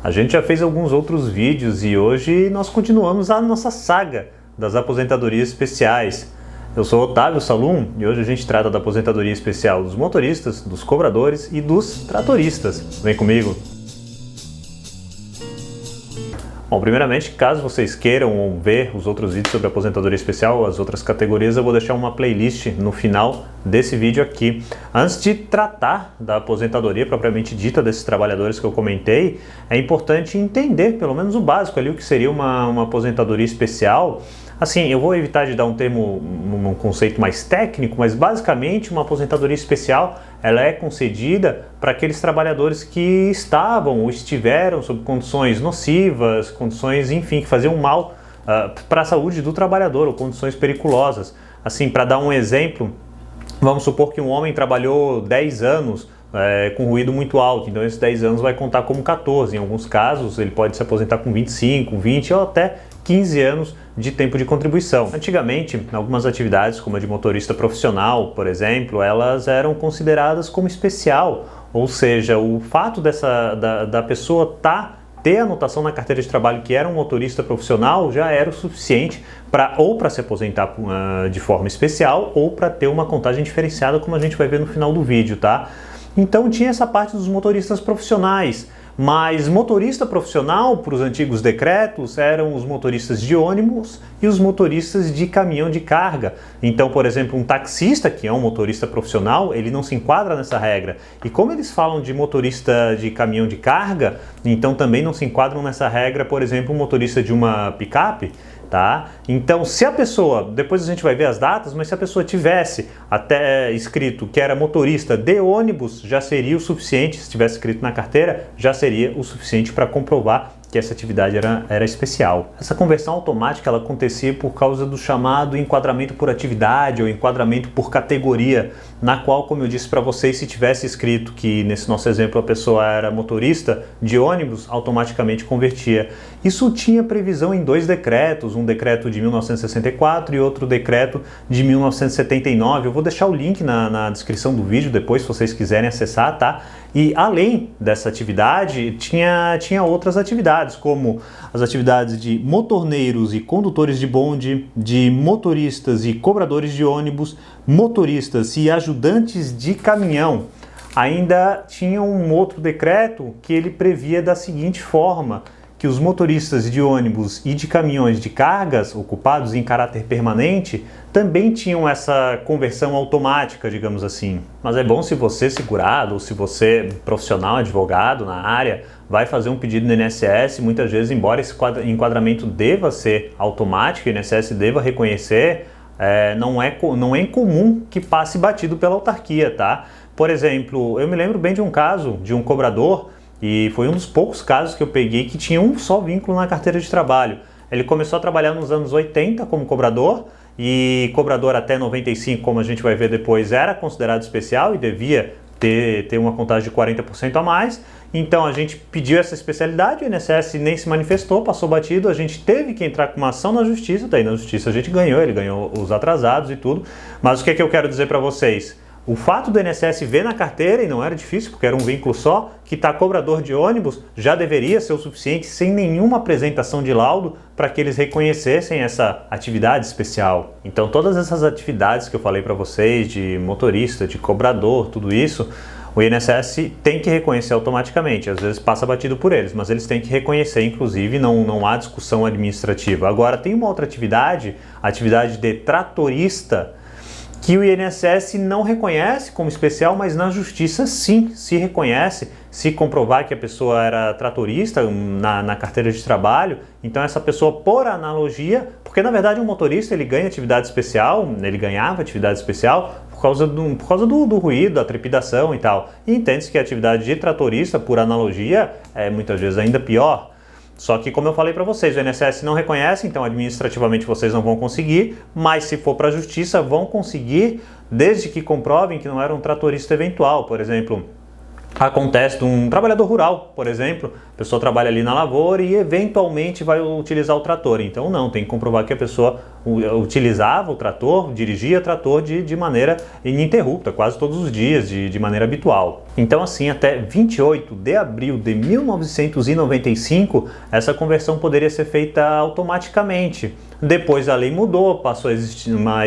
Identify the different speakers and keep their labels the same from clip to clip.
Speaker 1: A gente já fez alguns outros vídeos e hoje nós continuamos a nossa saga das aposentadorias especiais. Eu sou Otávio Salum e hoje a gente trata da aposentadoria especial dos motoristas, dos cobradores e dos tratoristas. Vem comigo! Bom, primeiramente, caso vocês queiram ver os outros vídeos sobre aposentadoria especial, as outras categorias, eu vou deixar uma playlist no final desse vídeo aqui. Antes de tratar da aposentadoria propriamente dita desses trabalhadores que eu comentei, é importante entender pelo menos o básico ali, o que seria uma aposentadoria especial. Assim, eu vou evitar de dar um termo, um conceito mais técnico, mas basicamente uma aposentadoria especial ela é concedida para aqueles trabalhadores que estavam ou estiveram sob condições nocivas, condições, enfim, que faziam mal para a saúde do trabalhador ou condições periculosas. Assim, para dar um exemplo, vamos supor que um homem trabalhou 10 anos com ruído muito alto, então esses 10 anos vai contar como 14. Em alguns casos, ele pode se aposentar com 25, 20 ou até 15 anos de tempo de contribuição. Antigamente, algumas atividades, como a de motorista profissional, por exemplo, elas eram consideradas como especial, ou seja, o fato da pessoa ter anotação na carteira de trabalho que era um motorista profissional já era o suficiente para se aposentar de forma especial ou para ter uma contagem diferenciada, como a gente vai ver no final do vídeo, tá? Então tinha essa parte dos motoristas profissionais. Mas motorista profissional, para os antigos decretos, eram os motoristas de ônibus e os motoristas de caminhão de carga. Então, por exemplo, um taxista, que é um motorista profissional, ele não se enquadra nessa regra. E como eles falam de motorista de caminhão de carga, então também não se enquadram nessa regra, por exemplo, um motorista de uma picape. Tá? Então, se a pessoa, depois a gente vai ver as datas, mas se a pessoa tivesse até escrito que era motorista de ônibus, já seria o suficiente, se tivesse escrito na carteira, já seria o suficiente para comprovar que essa atividade era especial. Essa conversão automática ela acontecia por causa do chamado enquadramento por atividade ou enquadramento por categoria, na qual, como eu disse para vocês, se tivesse escrito que nesse nosso exemplo a pessoa era motorista de ônibus, automaticamente convertia. Isso tinha previsão em dois decretos, um decreto de 1964 e outro decreto de 1979. Eu vou deixar o link na descrição do vídeo depois, se vocês quiserem acessar, tá? E além dessa atividade, tinha outras atividades, como as atividades de motorneiros e condutores de bonde, de motoristas e cobradores de ônibus, motoristas e ajudantes de caminhão. Ainda tinha um outro decreto que ele previa da seguinte forma, que os motoristas de ônibus e de caminhões de cargas ocupados em caráter permanente também tinham essa conversão automática, digamos assim. Mas é bom se você segurado ou se você profissional, advogado na área, vai fazer um pedido no INSS, muitas vezes, embora esse enquadramento deva ser automático, o INSS deva reconhecer, não é incomum que passe batido pela autarquia, tá? Por exemplo, eu me lembro bem de um caso de um cobrador, e foi um dos poucos casos que eu peguei que tinha um só vínculo na carteira de trabalho. Ele começou a trabalhar nos anos 80 como cobrador, e cobrador até 95, como a gente vai ver depois, era considerado especial e devia ter uma contagem de 40% a mais. Então a gente pediu essa especialidade, o INSS nem se manifestou, passou batido, a gente teve que entrar com uma ação na justiça, daí na justiça a gente ganhou, ele ganhou os atrasados e tudo. Mas o que é que eu quero dizer para vocês? O fato do INSS ver na carteira, e não era difícil porque era um vínculo só, que está cobrador de ônibus, já deveria ser o suficiente sem nenhuma apresentação de laudo para que eles reconhecessem essa atividade especial. Então todas essas atividades que eu falei para vocês, de motorista, de cobrador, tudo isso, o INSS tem que reconhecer automaticamente, às vezes passa batido por eles, mas eles têm que reconhecer, inclusive não há discussão administrativa. Agora tem uma outra atividade, a atividade de tratorista, que o INSS não reconhece como especial, mas na justiça sim se reconhece, se comprovar que a pessoa era tratorista na carteira de trabalho. Então essa pessoa, por analogia, porque na verdade um motorista ele ganha atividade especial, ele ganhava atividade especial por causa do ruído, da trepidação e tal. E entende-se que a atividade de tratorista, por analogia, é muitas vezes ainda pior. Só que, como eu falei para vocês, o INSS não reconhece, então administrativamente vocês não vão conseguir, mas se for para a justiça vão conseguir, desde que comprovem que não era um tratorista eventual. Por exemplo, acontece de um trabalhador rural, por exemplo, a pessoa trabalha ali na lavoura e eventualmente vai utilizar o trator. Então não, tem que comprovar que a pessoa utilizava o trator, dirigia o trator de maneira ininterrupta, quase todos os dias, de maneira habitual. Então assim, até 28 de abril de 1995, essa conversão poderia ser feita automaticamente. Depois a lei mudou, passou a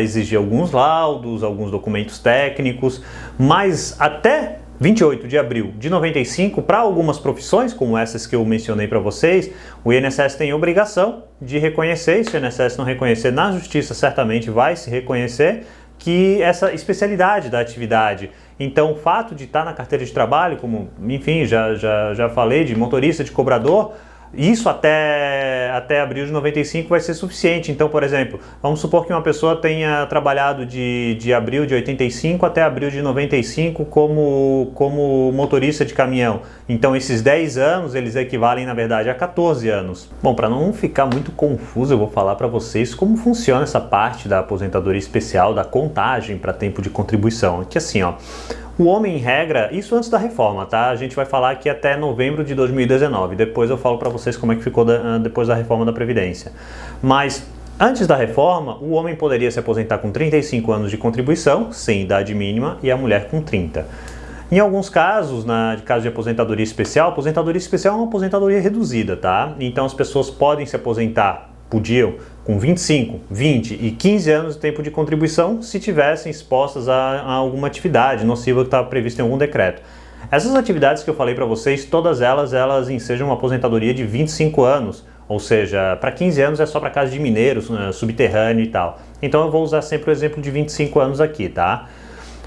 Speaker 1: exigir alguns laudos, alguns documentos técnicos, mas até 28 de abril de 95, para algumas profissões, como essas que eu mencionei para vocês, o INSS tem obrigação de reconhecer, se o INSS não reconhecer na justiça, certamente vai se reconhecer, que essa especialidade da atividade. Então, o fato de estar na carteira de trabalho, como, enfim, já falei, de motorista, de cobrador, isso até abril de 95 vai ser suficiente. Então, por exemplo, vamos supor que uma pessoa tenha trabalhado de abril de 85 até abril de 95 como motorista de caminhão. Então, esses 10 anos, eles equivalem, na verdade, a 14 anos. Bom, para não ficar muito confuso, eu vou falar para vocês como funciona essa parte da aposentadoria especial, da contagem para tempo de contribuição. Que assim, ó, o homem, em regra, isso antes da reforma, tá? A gente vai falar aqui até novembro de 2019. Depois eu falo para vocês como é que ficou depois da reforma da Previdência. Mas antes da reforma, o homem poderia se aposentar com 35 anos de contribuição, sem idade mínima, e a mulher com 30. Em alguns casos, de caso de aposentadoria especial é uma aposentadoria reduzida, tá? Então as pessoas podem se aposentar, podiam, com 25, 20 e 15 anos de tempo de contribuição se tivessem expostas a alguma atividade nociva que estava prevista em algum decreto. Essas atividades que eu falei para vocês, todas elas ensejam uma aposentadoria de 25 anos, ou seja, para 15 anos é só para casa de mineiros, subterrâneo e tal. Então eu vou usar sempre o exemplo de 25 anos aqui, tá?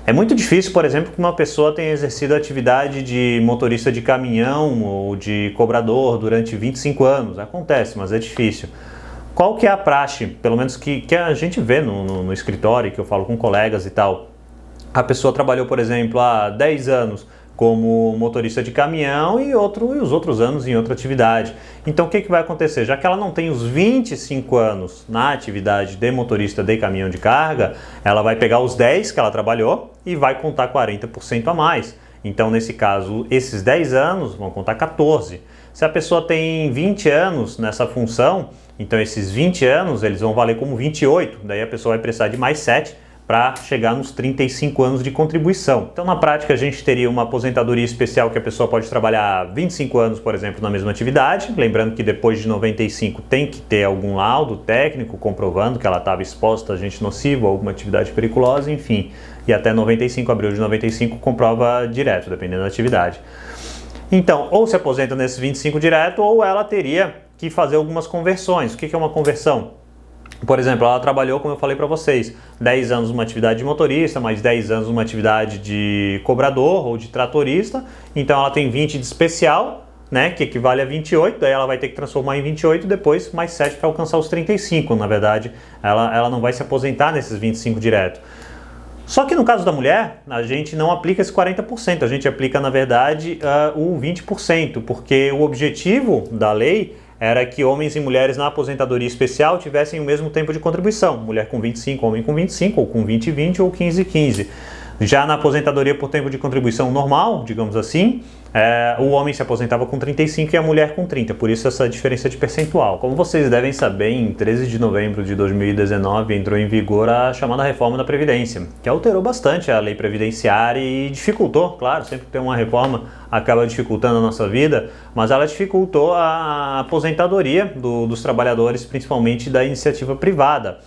Speaker 1: É muito difícil, por exemplo, que uma pessoa tenha exercido a atividade de motorista de caminhão ou de cobrador durante 25 anos. Acontece, mas é difícil. Qual que é a praxe, pelo menos que a gente vê no escritório, que eu falo com colegas e tal? A pessoa trabalhou, por exemplo, há 10 anos como motorista de caminhão e os outros anos em outra atividade. Então o que vai acontecer? Já que ela não tem os 25 anos na atividade de motorista de caminhão de carga, ela vai pegar os 10 que ela trabalhou e vai contar 40% a mais. Então nesse caso, esses 10 anos vão contar 14. Se a pessoa tem 20 anos nessa função, então esses 20 anos eles vão valer como 28, daí a pessoa vai precisar de mais 7 para chegar nos 35 anos de contribuição. Então na prática a gente teria uma aposentadoria especial que a pessoa pode trabalhar 25 anos, por exemplo, na mesma atividade, lembrando que depois de 95 tem que ter algum laudo técnico comprovando que ela estava exposta a agente nocivo, alguma atividade periculosa, enfim, e até 95, abril de 95, comprova direto, dependendo da atividade. Então, ou se aposenta nesses 25 direto, ou ela teria que fazer algumas conversões. O que é uma conversão? Por exemplo, ela trabalhou, como eu falei para vocês, 10 anos numa atividade de motorista, mais 10 anos numa atividade de cobrador ou de tratorista, então ela tem 20 de especial, né, que equivale a 28, daí ela vai ter que transformar em 28, depois mais 7 para alcançar os 35, na verdade, ela não vai se aposentar nesses 25 direto. Só que no caso da mulher, a gente não aplica esse 40%, a gente aplica, na verdade, o 20%, porque o objetivo da lei era que homens e mulheres na aposentadoria especial tivessem o mesmo tempo de contribuição, mulher com 25, homem com 25, ou com 20 e 20, ou 15 e 15. Já na aposentadoria por tempo de contribuição normal, digamos assim, o homem se aposentava com 35 e a mulher com 30, por isso essa diferença de percentual. Como vocês devem saber, em 13 de novembro de 2019 entrou em vigor a chamada reforma da Previdência, que alterou bastante a lei previdenciária e dificultou, claro, sempre que tem uma reforma acaba dificultando a nossa vida, mas ela dificultou a aposentadoria dos trabalhadores, principalmente da iniciativa privada.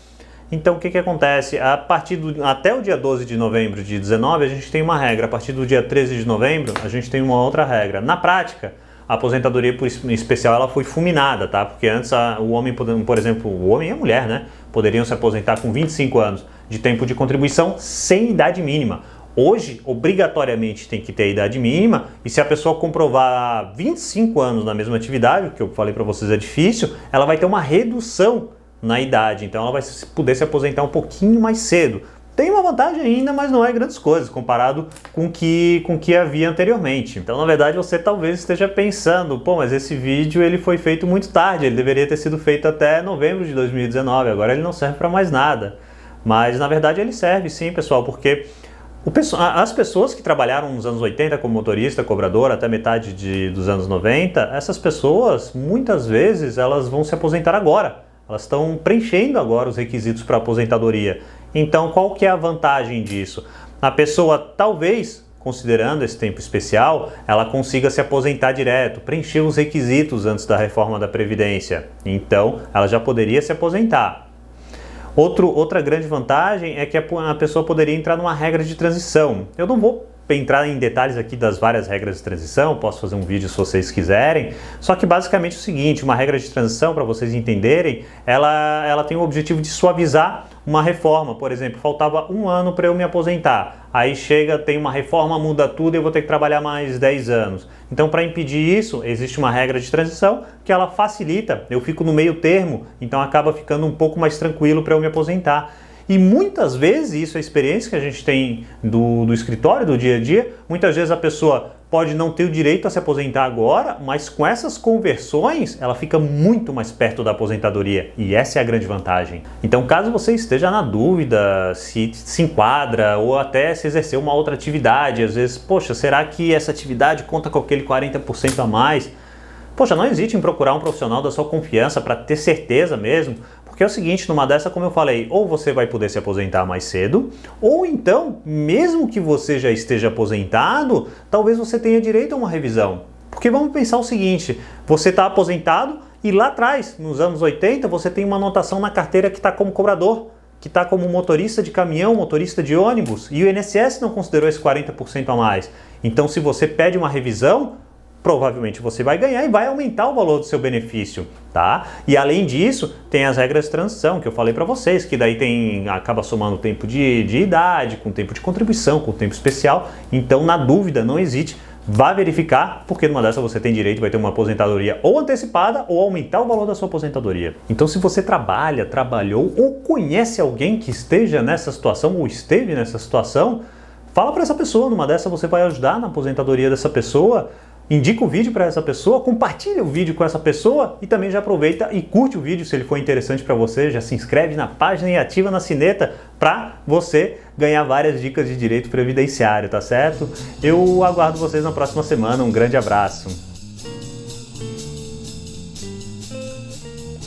Speaker 1: Então o que acontece? Até o dia 12 de novembro de 19 a gente tem uma regra, a partir do dia 13 de novembro a gente tem uma outra regra. Na prática, a aposentadoria por especial ela foi fulminada, tá? Porque antes o homem, por exemplo, o homem e a mulher, né, poderiam se aposentar com 25 anos de tempo de contribuição sem idade mínima. Hoje, obrigatoriamente tem que ter a idade mínima e se a pessoa comprovar 25 anos na mesma atividade, o que eu falei para vocês é difícil, ela vai ter uma redução na idade, então ela vai poder se aposentar um pouquinho mais cedo. Tem uma vantagem ainda, mas não é grandes coisas comparado com o que havia anteriormente. Então, na verdade, você talvez esteja pensando, pô, mas esse vídeo ele foi feito muito tarde, ele deveria ter sido feito até novembro de 2019, agora ele não serve para mais nada. Mas, na verdade, ele serve sim, pessoal, porque As pessoas que trabalharam nos anos 80 como motorista, cobrador, até metade dos anos 90, essas pessoas, muitas vezes, elas vão se aposentar agora. Elas estão preenchendo agora os requisitos para aposentadoria. Então, qual que é a vantagem disso? A pessoa, talvez, considerando esse tempo especial, ela consiga se aposentar direto, preencher os requisitos antes da reforma da Previdência. Então, ela já poderia se aposentar. Outra grande vantagem é que a pessoa poderia entrar numa regra de transição. Eu não vou entrar em detalhes aqui das várias regras de transição, posso fazer um vídeo se vocês quiserem, só que basicamente é o seguinte, uma regra de transição, para vocês entenderem, ela tem o objetivo de suavizar uma reforma. Por exemplo, faltava 1 ano para eu me aposentar, aí tem uma reforma, muda tudo e eu vou ter que trabalhar mais 10 anos. Então, para impedir isso, existe uma regra de transição que ela facilita, eu fico no meio termo, então acaba ficando um pouco mais tranquilo para eu me aposentar. E muitas vezes, isso é a experiência que a gente tem do escritório, do dia a dia, muitas vezes a pessoa pode não ter o direito a se aposentar agora, mas com essas conversões, ela fica muito mais perto da aposentadoria. E essa é a grande vantagem. Então, caso você esteja na dúvida se enquadra ou até se exercer uma outra atividade, às vezes, poxa, será que essa atividade conta com aquele 40% a mais? Poxa, não hesite em procurar um profissional da sua confiança para ter certeza mesmo, porque é o seguinte, numa dessa, como eu falei, ou você vai poder se aposentar mais cedo, ou então, mesmo que você já esteja aposentado, talvez você tenha direito a uma revisão. Porque vamos pensar o seguinte, você está aposentado e lá atrás, nos anos 80, você tem uma anotação na carteira que está como cobrador, que está como motorista de caminhão, motorista de ônibus, e o INSS não considerou esse 40% a mais. Então, se você pede uma revisão, provavelmente você vai ganhar e vai aumentar o valor do seu benefício, tá? E além disso, tem as regras de transição, que eu falei para vocês, que daí acaba somando o tempo de idade, com o tempo de contribuição, com o tempo especial. Então, na dúvida, não hesite, vá verificar, porque numa dessas você tem direito, vai ter uma aposentadoria ou antecipada ou aumentar o valor da sua aposentadoria. Então, se você trabalhou ou conhece alguém que esteja nessa situação ou esteve nessa situação, fala para essa pessoa, numa dessas você vai ajudar na aposentadoria dessa pessoa. Indica o vídeo para essa pessoa, compartilha o vídeo com essa pessoa e também já aproveita e curte o vídeo se ele for interessante para você, já se inscreve na página e ativa na sineta para você ganhar várias dicas de direito previdenciário, tá certo? Eu aguardo vocês na próxima semana, um grande abraço!